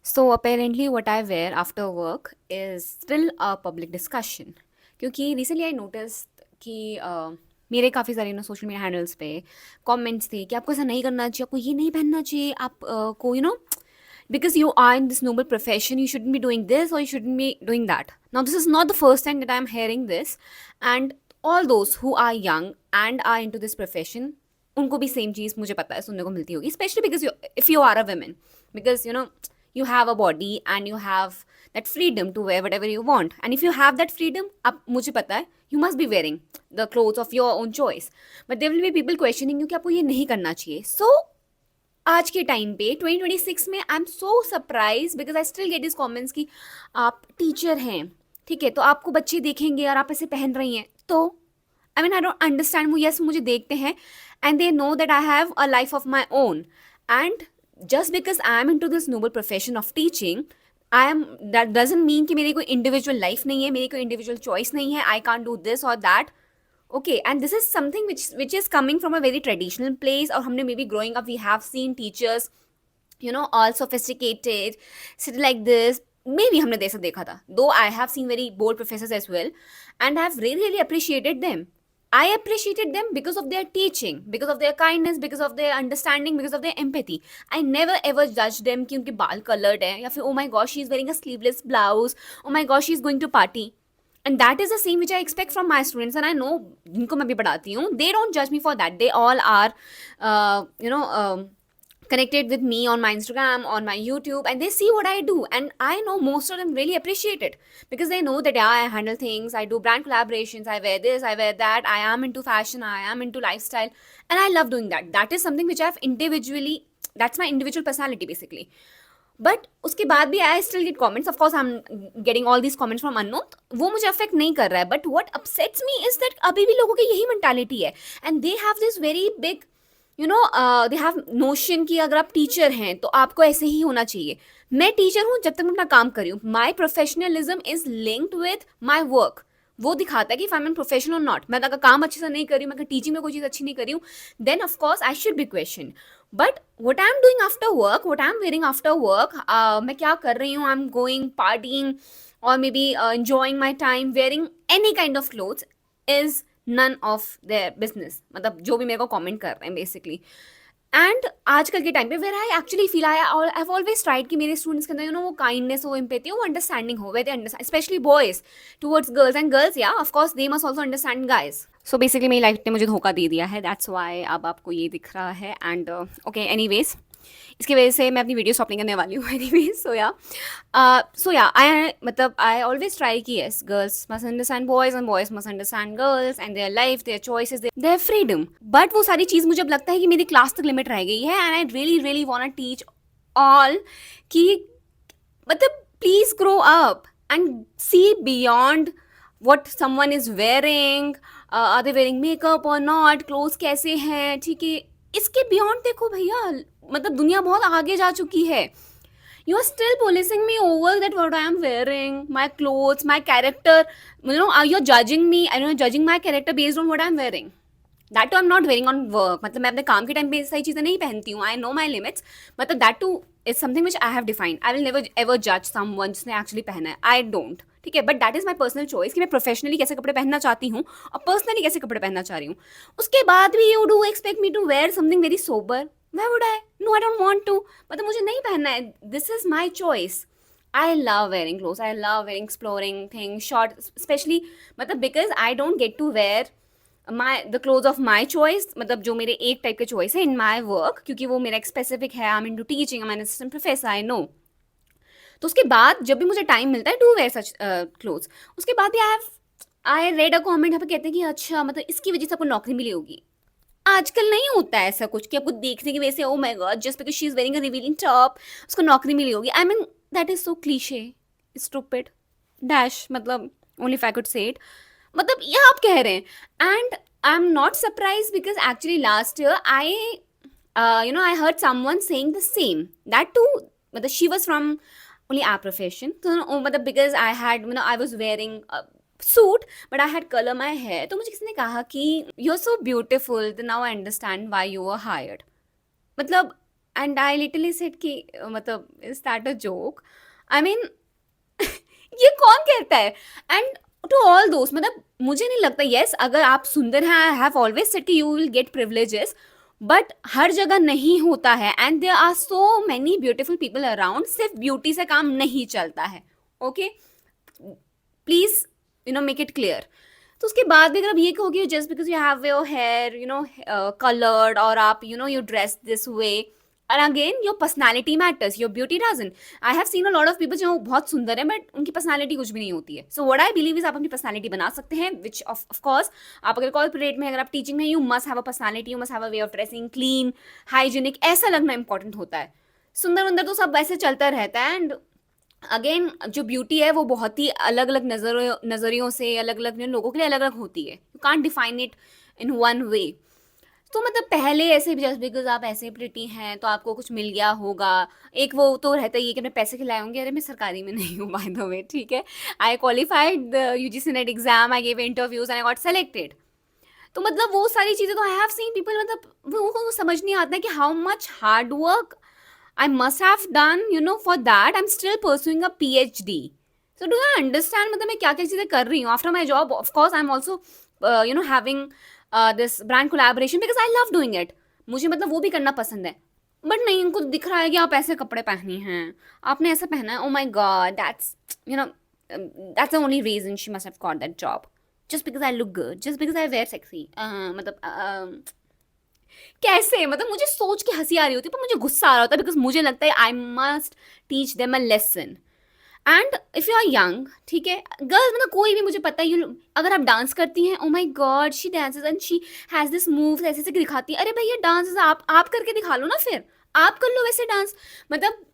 So apparently what I wear after work is still a public discussion. क्योंकि recently I notice कि मेरे काफ़ी सारे सोशल मीडिया हैंडल्स पे कमेंट्स थे कि आपको ऐसा नहीं करना चाहिए, आपको ये नहीं पहनना चाहिए, आप को because you are in this noble profession, you shouldn't be doing this or you shouldn't be doing that. Now this is not the first time that I'm hearing this, and all those who are young and are into this profession, उनको भी same चीज़ मुझे पता है सुनने को मिलती होगी, specially because if you are a women, because you have a body and you have that freedom to wear whatever you want, and if you have that freedom, अब मुझे पता है you must be wearing the clothes of your own choice, but there will be people questioning you कि आपको ये नहीं करना चाहिए. So आज के टाइम पे 2026 में I am so surprise because I still get this comments कि आप टीचर हैं, ठीक है, तो आपको बच्चे देखेंगे और आप ऐसे पहन रही हैं, तो I mean I don't understand. वो यस मुझे देखते हैं and they know that I have a life of my own, and just because I am into this noble profession of teaching, I am that doesn't mean कि मेरी कोई individual life नहीं है, मेरी कोई इंडिविजुअल चॉइस नहीं है, I can't do this और that. Okay, and this is something which is coming from a very traditional place. और हमने maybe growing up we have seen teachers, all sophisticated, sit like this. Maybe हमने ऐसा देखा था. Though I have seen very bold professors as well, and I have really really appreciated them. I appreciated them because of their teaching, because of their kindness, because of their understanding, because of their empathy. I never ever judged them कि उनके बाल colored हैं या फिर oh my gosh she is wearing a sleeveless blouse, oh my gosh she is going to party. And that is the same which I expect from my students, and I know जिनको मैं भी पढ़ाती हूँ, they don't judge me for that. They all are connected with me on my Instagram, on my YouTube, and they see what I do, and I know most of them really appreciate it because they know that yeah, I handle things, I do brand collaborations, I wear this, I wear that, I am into fashion, I am into lifestyle, and I love doing that. That is something which I've individually, that's my individual personality basically. But उसके बाद भी I still get comments, of course I am getting all these comments from unknown. वो मुझे affect नहीं कर रहा है, but what upsets me is that अभी भी लोगों की यही मेंटालिटी है, and they have this very big they have notion कि अगर आप टीचर हैं तो आपको ऐसे ही होना चाहिए. मैं टीचर हूँ जब तक मैं अपना काम कर रही हूँ. My professionalism is linked with my work. वो दिखाता है कि आई एम प्रोफेशनल और नॉट. मैं अगर काम अच्छे से नहीं कर रही हूँ, मैं अगर टीचिंग में कोई चीज़ अच्छी नहीं कर रही हूँ, then of course I should be question. But what I am doing after work, what I am wearing after work, मैं क्या कर रही हूँ, आई एम गोइंग पार्टिंग और may be enjoying my time wearing any kind of clothes is none of their business. मतलब जो भी मेरे को कमेंट कर रहे हैं बेसिकली. एंड आजकल के टाइम पे where I actually feel I have always tried कि मेरे स्टूडेंट्स के अंदर वो काइंडनेस हो, एम्पैथी हो, वो अंडरस्टैंडिंग हो, where they understand, specially boys towards girls, and girls या of course they must also understand guys. So basically मेरी लाइफ ने मुझे धोखा दे दिया है, दैट्स वाई अब आपको ये दिख रहा है. एंड ओके, एनीवेज इसकी वजह से मैं अपनी वीडियो स्टॉप नहीं करने वाली हूँ. एनीवेज सो या आई मतलब आई ऑलवेज ट्राई कि yes, girls must understand boys and boys must understand girls and their life, there choices, their freedom. But वो सारी चीज़ मुझे अब लगता है कि मेरी क्लास तक लिमिट रह गई है, and I really really want to teach all कि मतलब please grow up and see beyond what someone is wearing, are they wearing makeup or not, clothes कैसे हैं, ठीक है, इसके बियॉन्ड देखो भैया. मतलब दुनिया बहुत आगे जा चुकी है. You are still policing me over that what I am wearing, my clothes, my character. You're judging me and you're judging my character based on what I'm wearing. That too I am not wearing on work. मतलब मैं अपने काम के time पे सही चीज़ें नहीं पहनती हूँ. I know my limits. मतलब that too is something which I have defined. I will never ever जज समवन जिसने एक्चुअली पहना है. आई डोंट, ठीक है, but that is my personal choice कि मैं प्रोफेशनली कैसे कपड़े पहनना चाहती हूँ और पर्सनली कैसे कपड़े पहनना चाह रही हूँ. उसके बाद भी you do expect me to wear something very sober. Why would I? No, I don't want to. मतलब मुझे नहीं पहनना है. This is my choice. I love wearing clothes. I love wearing exploring things, short, especially मतलब because I don't get to wear the clothes of my choice. मतलब जो मेरे एक टाइप के चॉइस है in my work, क्योंकि वो मेरा एक स्पेसिफिक है. I'm into teaching. I'm an assistant professor. I know. तो उसके बाद जब भी मुझे टाइम मिलता है टू वेयर सच क्लोथ्स. उसके बाद आई रेड अ कमेंट, यहाँ पे कहते हैं कि अच्छा मतलब इसकी वजह से आपको नौकरी मिली होगी. आजकल नहीं होता है ऐसा कुछ कि आपको देखने की वजह से oh my god just because she is wearing a revealing top उसको नौकरी मिली होगी. I mean that is so cliche, stupid dash. मतलब only if I could say it. मतलब ये आप कह रहे हैं, and I am not surprise because actually last year I heard someone saying the same that too. मतलब she was from only our profession. तो मतलब because I had I was wearing suit but I had colour my hair. तो मुझे किसी ने कहा कि you are so beautiful, now I understand why you are hired. मतलब एंड आई लिटरली सेड कि मतलब is that a joke? I mean ये कौन कहता है? एंड टू ऑल दोस्त, मतलब मुझे नहीं लगता, यस अगर आप सुंदर हैं, आई हैव ऑलवेज सेड कि you will get privileges, but हर जगह नहीं होता है, and there are so many beautiful people around, सिर्फ ब्यूटी से काम नहीं चलता है, okay? Please make it clear. तो उसके बाद भी अगर आप ये कहोगे just because you have your hair coloured, और आप यू ड्रेस दिस वे, और again your personality matters, your beauty doesn't. I have seen a lot of people जो बहुत सुंदर है बट उनकी पर्सनैलिटी कुछ भी नहीं होती है। So what I believe is आप अपनी पर्सनैलिटी बना सकते हैं, विच ऑफ कोर्स आप अगर कॉर्पोरेट में, अगर आप टीचिंग में, you must have a personality, you must have a way of dressing, clean, hygienic, ऐसा लगना इंपॉर्टेंट होता है। सुंदर वंदर तो सब वैसे चलता रहता है, एंड अगेन जो ब्यूटी है वो बहुत ही अलग अलग नज़रियों से, अलग अलग लोगों के लिए अलग अलग होती है। You can't define it in one way. तो मतलब पहले ऐसे जस्ट बिकॉज आप ऐसे प्रिटी हैं तो आपको कुछ मिल गया होगा, एक वो तो रहता ही है कि अपने पैसे खिलाए होंगे। अरे मैं सरकारी में नहीं हूँ बाय द वे, ठीक है? आई qualified the UGC net exam, I gave interviews and I got selected. तो मतलब वो सारी चीज़ें तो आई हैव सीन पीपल, मतलब वो समझ नहीं आता है कि how much hard work I must have done, for that. I'm still pursuing a PhD. So do you understand? मतलब मैं क्या क्या चीज़ें कर रही हूँ after my job? Of course, I'm also, having this brand collaboration because I love doing it. मुझे मतलब वो भी करना पसंद है। बट नहीं, इनको दिख रहा है कि आप ऐसे कपड़े पहनी हैं, आपने ऐसा पहना है। Oh my God, that's the only reason she must have got that job. Just because I look good, just because I wear sexy. मतलब कैसे, मतलब मुझे सोच के हंसी आ रही होती है, पर मुझे गुस्सा आ रहा होता है, बिकॉज मुझे लगता है I must teach them a lesson. And if you are young, ठीक है, गर्ल्स, मतलब कोई भी, मुझे पता है अगर आप डांस करती हैं, oh my god she dances and she has this move, ऐसे ऐसे दिखाती है। अरे भैया डांस आप करके दिखा लो ना, फिर आप कर लो वैसे डांस। मतलब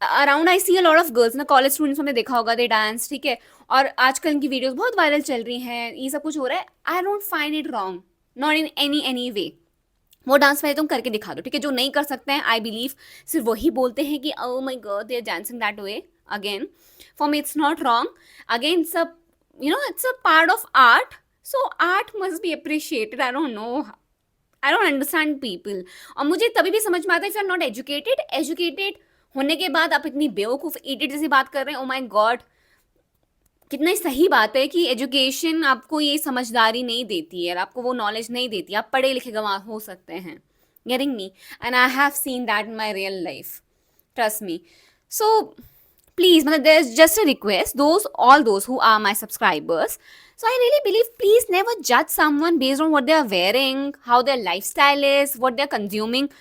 around I see a lot of girls ना, कॉलेज स्टूडेंट्स हमने देखा होगा, दे डांस, ठीक है, और आजकल इनकी वीडियोस बहुत वायरल चल रही हैं, ये सब कुछ हो रहा है। I don't find it wrong, not in any way. वो डांस पहले तुम करके दिखा दो, ठीक है? जो नहीं कर सकते हैं, आई बिलीव सिर्फ वही बोलते हैं कि oh my god they are dancing that way. Again for me it's not wrong, again सब it's a part of art, so art must be appreciated. I don't know, I don't understand people. और मुझे तभी भी समझ में आता है if you are not educated होने के बाद आप इतनी बेवकूफ़ इडियट जैसी बात कर रहे हैं। ओ माय गॉड, कितना सही बात है कि एजुकेशन आपको ये समझदारी नहीं देती है, आपको वो नॉलेज नहीं देती। आप पढ़े लिखे गंवार हो सकते हैं, getting me? And I have seen that in my real life, trust me. So please, मतलब there is just a request, all those who are my subscribers, so I really believe, please never judge someone based on what they are wearing, how their lifestyle is, what they are consuming.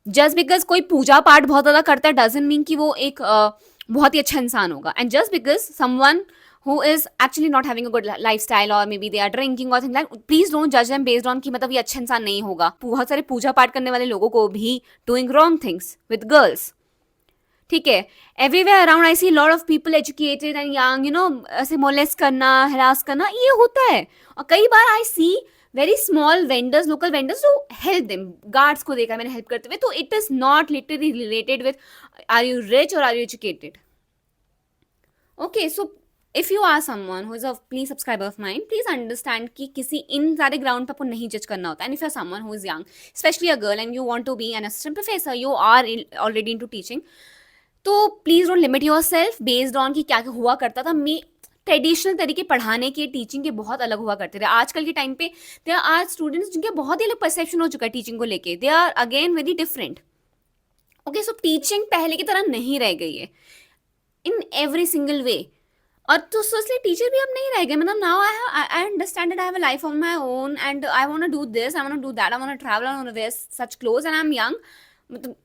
Just because कोई पूजा पाठ बहुत ज़्यादा करता है doesn't mean कि वो एक बहुत ही अच्छा इंसान होगा। And just because someone who is actually not having a good lifestyle, or maybe they are drinking or things like, please don't judge them based on कि मतलब ये अच्छा इंसान नहीं होगा। बहुत सारे पूजा पाठ करने वाले लोगों को भी doing wrong things with girls, ठीक है? Everywhere around I see lot of people educated and young, ऐसे मोलेस्ट करना, हरास करना, ये होता है। और कई बार I see very small vendors, local vendors, जो हेल्प देम, गार्ड्स को देखा मैंने हेल्प करते हुए। तो it is not literally related with are you rich और are you educated. Okay, so if you are someone who is a please subscriber of mine, please understand कि किसी इन सारे ग्राउंड पर आपको नहीं जज करना होता। And if you are someone who is young, specially a girl, and you want to be an assistant professor, you are already into teaching, तो please don't limit yourself based on कि क्या हुआ करता था। मैं traditional तरीके पढ़ाने के, टीचिंग के बहुत अलग हुआ करते थे। आजकल के टाइम पे देयर आर स्टूडेंट्स जिनके बहुत ही अलग परसेप्शन हो चुका है टीचिंग को लेके, they are again very different. Okay, so teaching पहले की तरह नहीं रह गई है इन एवरी सिंगल वे। और तो सोचले टीचर भी अब नहीं रह गए। मतलब now I understand that I have a life of my own and I want to do this, I want to do that, I want to travel, I want to wear such clothes and I am young, मतलब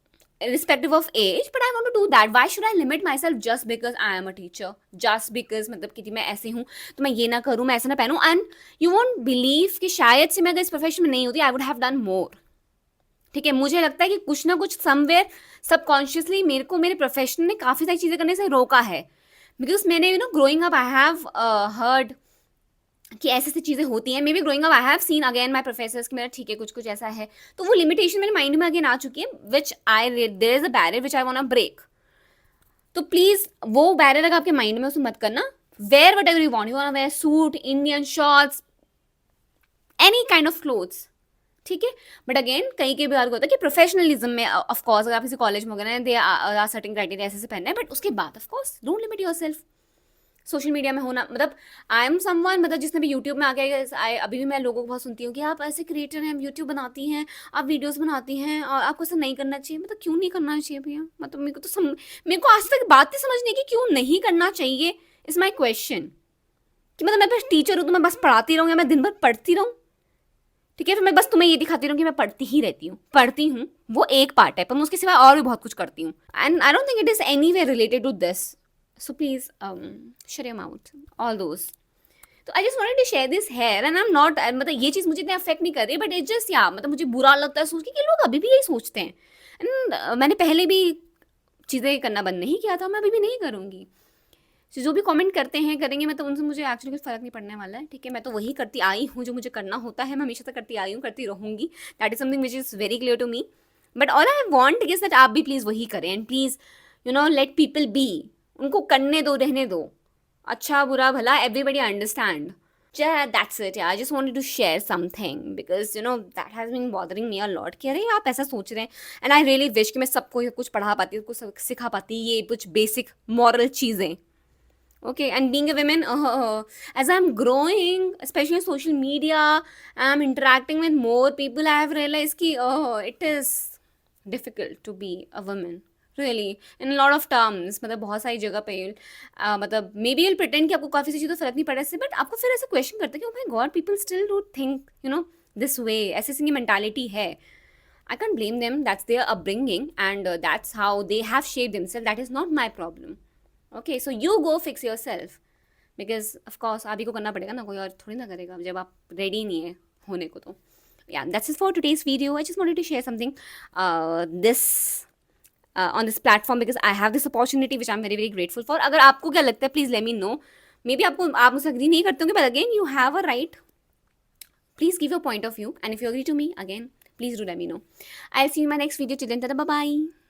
irrespective of age, but I want to do that. Why should I limit myself just because I am a teacher? Just because मतलब कि मैं ऐसी हूँ तो मैं ये ना करूँ, मैं ऐसा ना पहनूँ। And you won't believe कि शायद से मैं अगर इस प्रोफेशन में नहीं होती, I would have done more. ठीक है, मुझे लगता है कि कुछ ना कुछ समवेयर सबकॉन्शियसली मेरे को मेरे प्रोफेशन ने काफ़ी सारी चीज़ें करने से रोका है। बिकॉज मैंने growing up I have heard कि ऐसी ऐसी चीज़ें होती हैं। May be growing up I have scene again my professors कि मेरा ठीक है कुछ कुछ ऐसा है, तो वो लिमिटेशन मेरे माइंड में अगेन आ चुकी है, which I there is a barrier which I want to break. तो प्लीज़ वो बैरियर अगर आपके माइंड में, उसमें मत करना। Wear whatever you want, you want wear suit, Indian shorts, any kind of clothes, ठीक है। बट अगेन कहीं के भी बात होता है कि प्रोफेशनलिज्म में ऑफ कोर्स अगर आप किसी कॉलेज में हो गए ना, दे आर सर्टेन क्राइटेरिया ऐसे पहनना है, बट उसके बाद of course don't limit yourself. Social media में होना मतलब आई एम समवन, मतलब जिसने भी यूट्यूब में आके अभी भी मैं लोगों को बहुत सुनती हूँ कि आप ऐसे क्रिएटर हैं, यूट्यूब बनाती हैं, आप वीडियोस बनाती हैं और आपको ऐसा नहीं करना चाहिए। मतलब क्यों नहीं करना चाहिए भैया? मतलब मेरे को आज तक बात नहीं समझने की क्यों नहीं करना चाहिए, इज माई क्वेश्चन। कि मतलब मैं बस टीचर हूँ तो मैं बस पढ़ाती रहूँ या मैं दिन भर पढ़ती रहूँ? ठीक है, फिर मैं बस तुम्हें ये दिखाती रहूँ कि मैं पढ़ती ही रहती हूँ। पढ़ती हूँ वो एक पार्ट है, पर मैं उसके सिवा और भी बहुत कुछ करती हूँ, and I don't think it is any way related to this. So please shut your mouth all those. तो I just wanted to share this here, and I am not, मतलब ये चीज़ मुझे इतना अफेक्ट नहीं कर रही, बट इट जस्ट या मतलब मुझे बुरा लगता है सोच के कि लोग अभी भी यही सोचते हैं। एंड मैंने पहले भी चीज़ें करना बंद नहीं किया था, मैं अभी भी नहीं करूँगी। तो जो भी कमेंट करते हैं करेंगे, मैं तो उनसे मुझे एक्चुअली कुछ फ़र्क नहीं पड़ने वाला है। ठीक है, मैं तो वही करती आई हूँ जो मुझे करना होता है, मैं हमेशा से करती आई हूँ, करती रहूँगी। That is something which is very clear to me. But all I want is that आप भी प्लीज़ वही करें, and please let people be. उनको करने दो, रहने दो, अच्छा बुरा भला एवरीबडी अंडरस्टैंड। दैट्स इट यार, I just wanted to share something because that has been bothering me a lot कि अरे आप ऐसा सोच रहे हैं। एंड आई रियली विश कि मैं सबको कुछ पढ़ा पाती, कुछ सिखा पाती, ये कुछ बेसिक मॉरल चीज़ें। Okay, and being a woman, as I'm growing, especially on social media, I'm interacting with more people. I have realized कि it is difficult to be a woman. Really, in a lot of terms, मतलब बहुत सारी जगह पे मतलब may be you'll pretend कि आपको काफ़ी सी चीज़ों फर्क नहीं पड़ा इससे, बट आपको फिर ऐसा क्वेश्चन करते हैं कि oh my god, people still do think this way, ऐसे ऐसी मेंटालिटी है। I can't blame them. That's their upbringing, and that's how they have shaped themselves. That is not my problem. Okay, so you go fix your self, because of course आप ही को करना पड़ेगा ना, कोई और थोड़ी ना करेगा जब आप रेडी नहीं है होने को। तो या that's is for today's video. I just wanted to share something this on this platform because I have this opportunity which I am very very grateful for. अगर आपको क्या लगता है please let me know. Maybe आप मुझसे agree नहीं करते होंगे, but again you have a right. Please give your point of view, and if you agree to me again, please do let me know. I'll see you in my next video. Till then, bye bye.